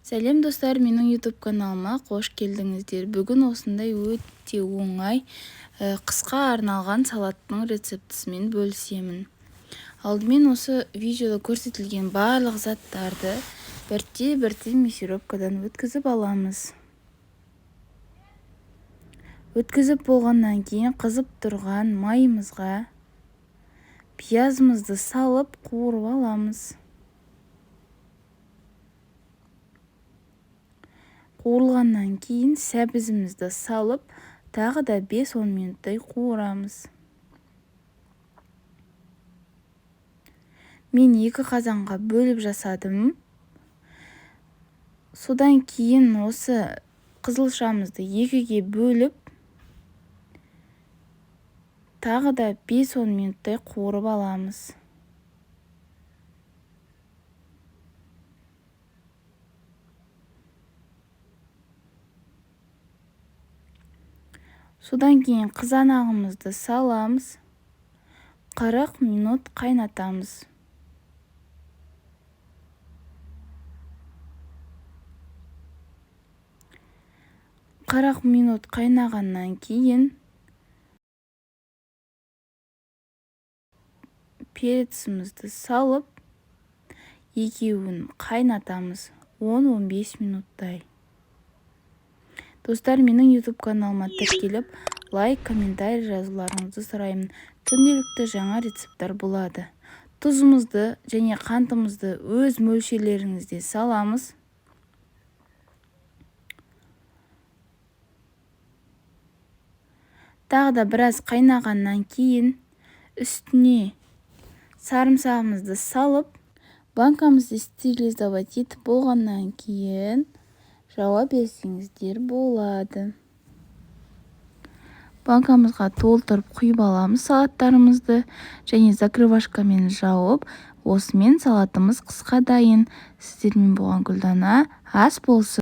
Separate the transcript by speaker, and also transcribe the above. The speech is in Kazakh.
Speaker 1: Сәлем достар, менің YouTube каналыма қош келдіңіздер. Бүгін осындай өте оңай қысқа арналған салаттың рецептісімен бөлісемін. Алдымен осы видеода көрсетілген барлық заттарды бірте-бірте мясорубкадан өткізіп аламыз. Өткізіп болғаннан кейін қызып тұрған майымызға пиязымызды салып қуырып аламыз. Қуырылғаннан кейін сәбізімізді салып, тағы да 5-10 минуттай қуырамыз. Мен 2 қазанға бөліп жасадым. Содан кейін осы қызылшамызды 2-ге бөліп, тағы да 5-10 минуттай қуырып аламыз. Содан кейін қызанағымызды саламыз, 40 минут қайнатамыз. Қырық минут қайнағаннан кейін перецімізді салып, екеуін қайнатамыз 10-15 минуттай. Достар, менің YouTube каналыма тіркеліп, лайк, комментарий жазуларыңызды сұраймын. Күнделікті жаңа рецепттер болады. Тұзымызды және қантымызды өз мөлшерлеріңізде саламыз. Тағы да біраз қайнағаннан кейін үстіне сарымсағымызды салып, банкамызды стерилизовать етіп болғаннан кейін жауа берсеңіздер болады. Банкамызға толтырып құйып аламыз салаттарымызды және закрывашкамен жауып, осымен салатымыз қысқа дайын. Сіздермен болған Гүлдана. Ас болсын.